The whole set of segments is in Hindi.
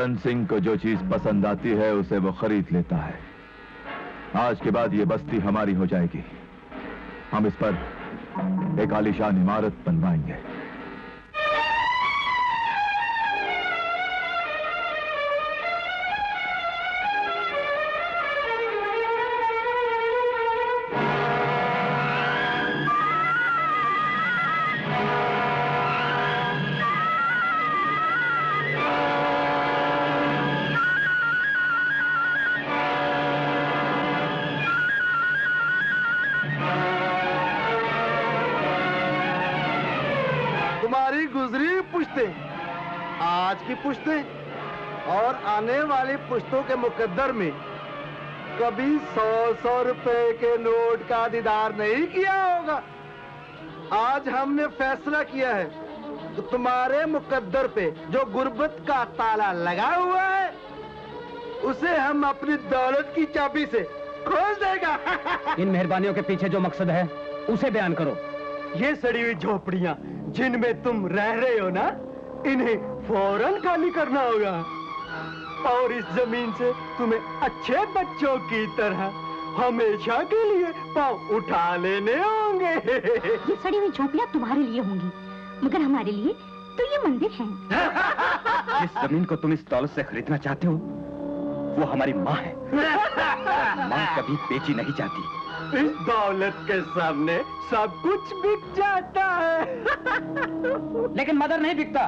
करण सिंह को जो चीज पसंद आती है उसे वो खरीद लेता है। आज के बाद ये बस्ती हमारी हो जाएगी। हम इस पर एक आलीशान इमारत बनवाएंगे। आज की पुश्तें और आने वाली पुश्तों के मुकद्दर में कभी 100-100 रुपए के नोट का दीदार नहीं किया होगा। आज हमने फैसला किया है तो तुम्हारे मुकद्दर पे जो गुर्बत का ताला लगा हुआ है उसे हम अपनी दौलत की चाबी से खोल देगा। इन मेहरबानियों के पीछे जो मकसद है उसे बयान करो। ये सड़ी हुई झोपड़ियां जिनमें तुम रह रहे हो ना, इन्हें फौरन खाली करना होगा और इस जमीन से तुम्हें अच्छे बच्चों की तरह हमेशा के लिए पाँव उठा लेने होंगे। ये सड़ी हुई झोपड़ियां तुम्हारे लिए होंगी, मगर हमारे लिए तो ये मंदिर है। जिस जमीन को तुम इस दौलत से खरीदना चाहते हो वो हमारी माँ है। माँ कभी बेची नहीं जाती। इस दौलत के सामने सब कुछ बिक जाता है। लेकिन मदर नहीं बिकता।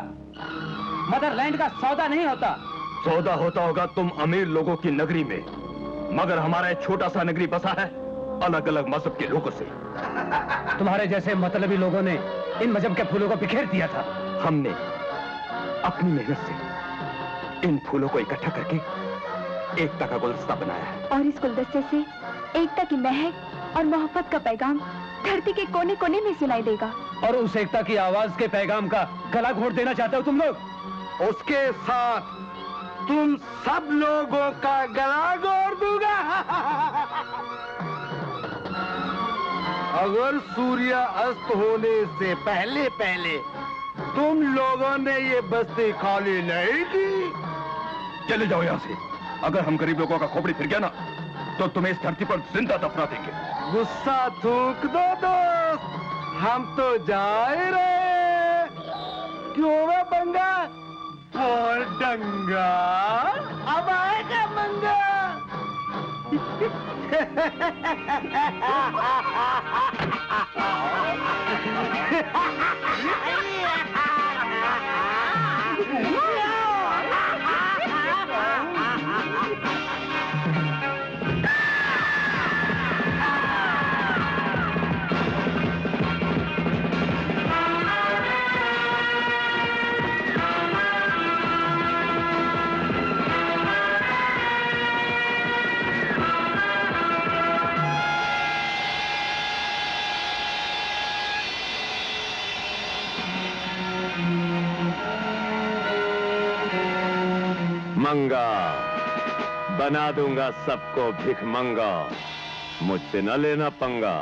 मदरलैंड का सौदा नहीं होता। सौदा होता होगा तुम अमीर लोगों की नगरी में, मगर हमारा एक छोटा सा नगरी बसा है अलग अलग मजहब के लोगों से। तुम्हारे जैसे मतलबी लोगों ने इन मजहब के फूलों को बिखेर दिया था। हमने अपनी मेहनत से इन फूलों को इकट्ठा करके एकता का गुलदस्ता बनाया है। और इस गुलदस्ते से एकता की महक और मोहब्बत का पैगाम धरती के कोने कोने में सुनाई देगा। और उस एकता की आवाज के पैगाम का गला घोट देना चाहते हो तुम लोग? उसके साथ तुम सब लोगों का गला घोट दूंगा। अगर सूर्य अस्त होने से पहले पहले तुम लोगों ने ये बस्ती खाली नहीं की, चले जाओ यहाँ से। अगर हम गरीब लोगों का खोपड़ी फिर गया ना तो तुम्हें इस धरती पर जिंदा दफना देंगे। गुस्सा थूक दो दोस्त, हम तो जा ही रहे। क्यों वे बंगा और डंगा, अब आएगा मंगा। मंगा बना दूंगा सबको भिखमंगा, मुझसे न लेना पंगा।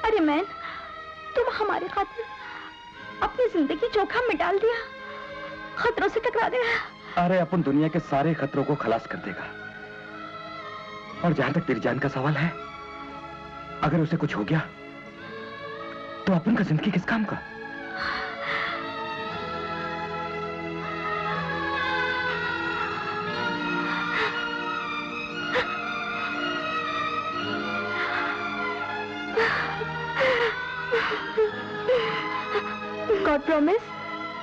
अरे मैन, तुम हमारे खातिर अपनी जिंदगी जोखिम में डाल दिया, खतरों से टकरा गया। अरे अपन दुनिया के सारे खतरों को खलास कर देगा। और जहां तक तेरी जान का सवाल है, अगर उसे कुछ हो गया तो अपन का जिंदगी किस काम का? गॉड प्रॉमिस,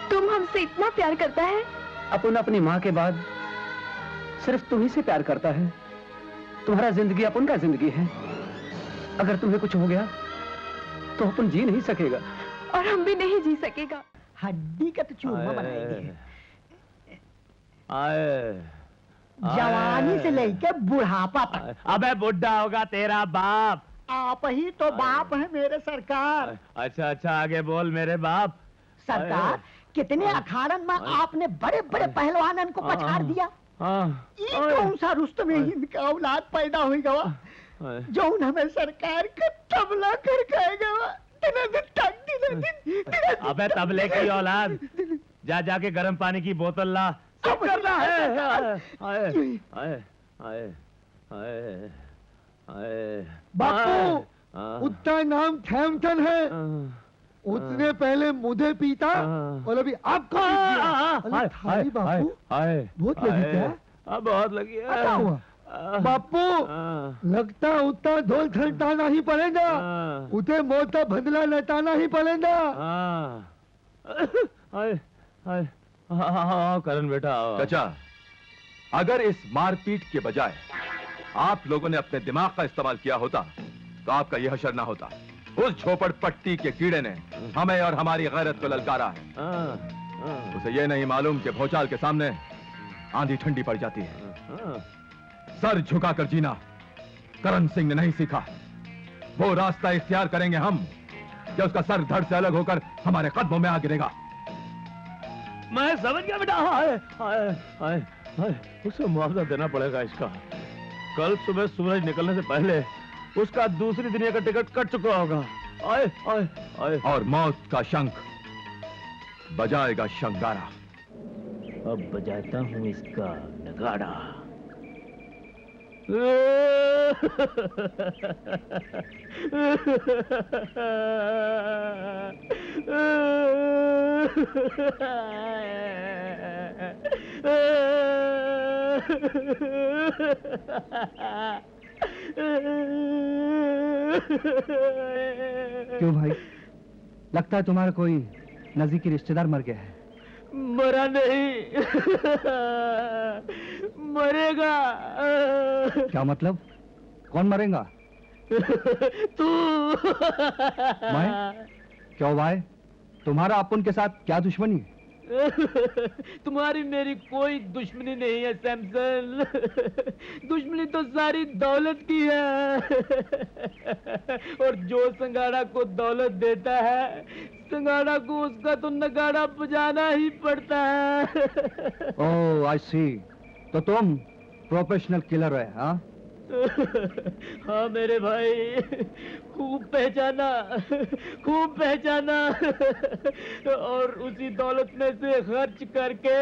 तुम हमसे इतना प्यार करता है? अपन अपनी माँ के बाद सिर्फ तुम ही से प्यार करता है। तुम्हारा जिंदगी अपन का जिंदगी है। अगर तुम्हें कुछ हो गया तो अपन जी नहीं सकेगा। और हम भी नहीं जी सकेगा। हड्डी का तो चूरमा बनाएंगे। आए, जवानी से लेकर बुढ़ापा तक। अबे बुढ़ा होगा तेरा बाप। आप ही तो बाप है मेरे सरकार। अच्छा अच्छा, आगे बोल मेरे बाप। सरकार, कितने अखाड़न में आपने बड़े बड़े पहलवानन को पछाड़ दिया। ये कौन सा रुस्तम हिंद का औलाद पैदा हुई गवा, जो हमें सरकार का तबला कर गवा। अबे तबले की औलाद, जा जाके गर्म पानी की बोतल ला, सब करना है। आए आए आए आए आए। बापू, उतना नाम थैमटन है, उसने पहले मुझे पीता और अभी आपको थाली। बापू बहुत लगी क्या? बहुत लगी है बापू। लगता उतना ढोल छलटाना ही पड़ेगा, उसे मोटा बदला लटाना ही पड़ेगा। करण बेटा। चाचा, अगर इस मारपीट के बजाय आप लोगों ने अपने दिमाग का इस्तेमाल किया होता तो आपका यह हशर ना होता। उस झोपड़पट्टी के कीड़े ने हमें और हमारी गैरत को ललकारा है। उसे यह नहीं मालूम कि भौचाल के सामने आंधी ठंडी पड़ जाती है। सर झुकाकर जीना करण सिंह ने नहीं सीखा। वो रास्ता इख्तियार करेंगे हम कि उसका सर धड़ से अलग होकर हमारे कदमों में आ गिरेगा। मैं समझ गया बेटा। उसे मुआवजा देना पड़ेगा इसका। कल सुबह सूरज निकलने से पहले उसका दूसरी दुनिया का टिकट कट चुका होगा। आए आए आए। और मौत का शंख बजाएगा शंगारा। अब बजाता हूं इसका नगाड़ा। क्यों भाई, लगता है तुम्हारा कोई नजदीकी रिश्तेदार मर गया है। मरा नहीं, मरेगा। क्या मतलब? कौन मरेगा? तू। मैं? क्यों भाई, तुम्हारा अपन के साथ क्या दुश्मनी है? तुम्हारी मेरी कोई दुश्मनी नहीं है सैमसन। दुश्मनी तो सारी दौलत की है। और जो संगाड़ा को दौलत देता है, संगाड़ा को उसका तो नगाड़ा बजाना ही पड़ता है। ओह आई सी। तो तुम प्रोफेशनल किलर है? हाँ हाँ मेरे भाई, खूब पहचाना, खूब पहचाना। और उसी दौलत में से खर्च करके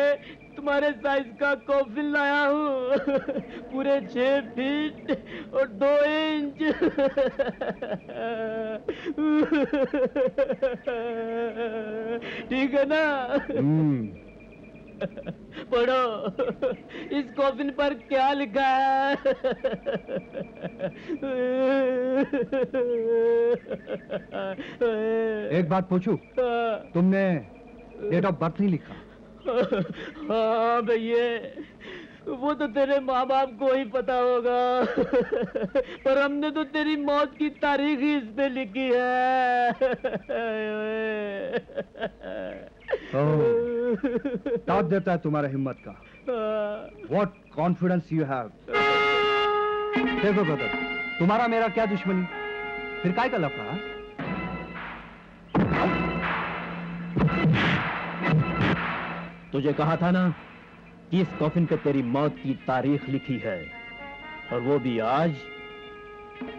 तुम्हारे साइज का कॉफिन लाया हूँ। पूरे 6 फीट और 2 इंच। ठीक है ना? पढ़ो, इस कॉफिन पर क्या लिखा है? एक बात पूछूं? तुमने डेट ऑफ बर्थ नहीं लिखा? हाँ भैया, वो तो तेरे माँ बाप को ही पता होगा। पर हमने तो तेरी मौत की तारीख ही इस पे लिखी है। ताप देता है तुम्हारा हिम्मत का। What confidence you have? देखो ब्रदर, तुम्हारा मेरा क्या दुश्मनी, फिर काय का लफड़ा? तुझे कहा था ना कि इस कॉफिन पे तेरी मौत की तारीख लिखी है। और वो भी आज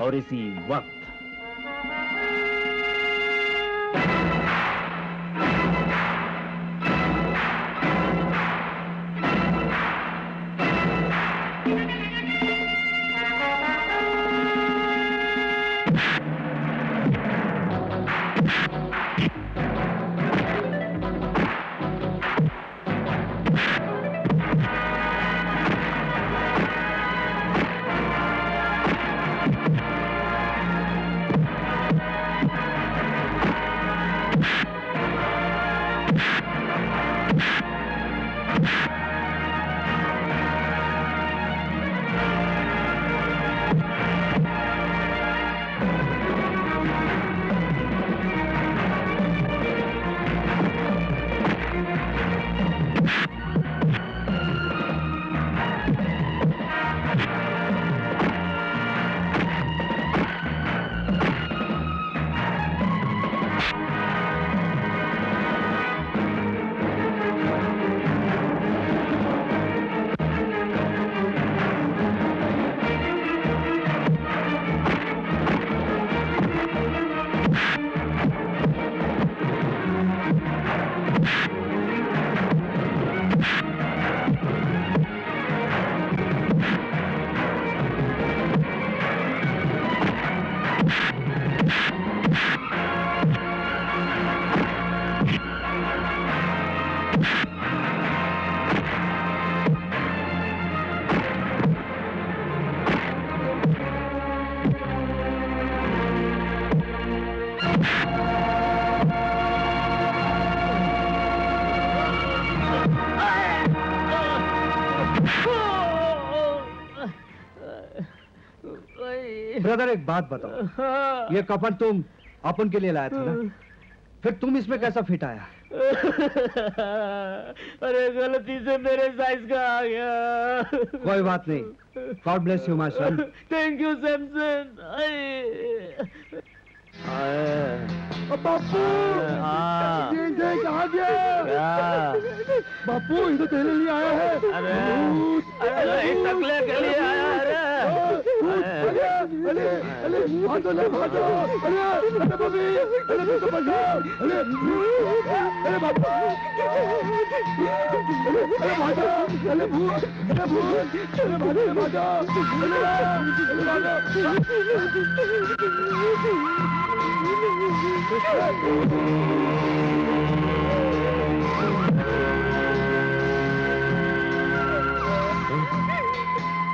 और इसी वक्त। ब्रदर एक बात बताओ, ये कफन तुम अपन के लिए लाया था ना, फिर तुम इसमें कैसा फिट आया? अरे गलती से मेरे साइज का आ गया। कोई बात नहीं, God bless you my son. Thank you Samson. बापू ये कहाँ गया? बापू ये तो तेरे लिए आया है। अरे टकले के लिए आया। अरे भागो ले भागो। अरे बबी, अरे तो भागो। अरे बापू, अरे भागो। अरे भूत, अरे भूत, अरे भागो, अरे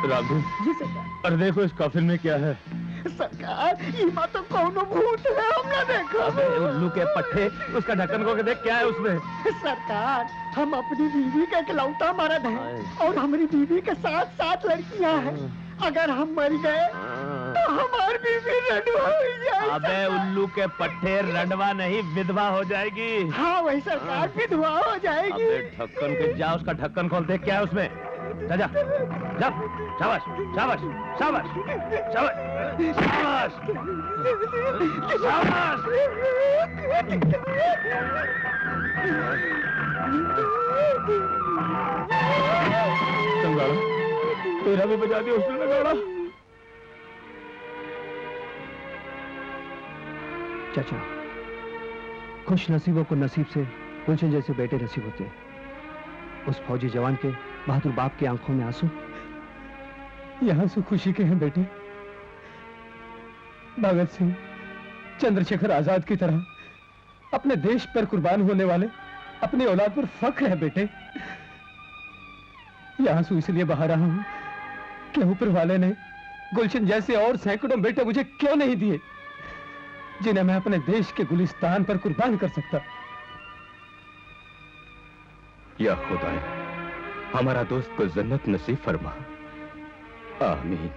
राघु, अरे देखो इस कफिन में क्या है। सरकार, इमा तो कौनो भूत है, हमने देखा। अबे उल्लू के पट्टे, उसका ढक्कन खोल के देख क्या है उसमें। सरकार, हम अपनी बीवी का इकलौता मर्द हैं और हमारी बीवी के साथ 7 लड़कियां हैं। अगर हम मर गए तो हमारी बीवी रंडवा हो जाएगी। अबे उल्लू के पट्टे, रंडवा नहीं विधवा हो जाएगी। हाँ वही सरकार, विधवा हो जाएगी। अबे ढक्कन के जा, उसका ढक्कन खोल देख क्या है उसमें। जा जा जा, शाबाश शाबाश शाबाश शाबाश शाबाश शाबाश। चंगाड़ा, तेरा भी बजा दिया उसने नगाड़ा। चाचा, खुश नसीबों को नसीब से गुलशन जैसे बेटे नसीब होते हैं। उस फौजी जवान के बहादुर बाप की आंखों में आंसू, ये आंसू खुशी के हैं बेटे। भगत सिंह, चंद्रशेखर आजाद की तरह अपने देश पर कुर्बान होने वाले अपनी औलाद पर फख्र है बेटे। ये आंसू इसलिए बहा रहा हूं कि ऊपर वाले ने गुलशन जैसे और सैकड़ों बेटे मुझे क्यों नहीं दिए, जिन्हें मैं अपने देश के गुलिस्तान पर कुर्बान कर सकता। या खुदा, हमारा दोस्त को जन्नत नसीब फरमा। आमीन।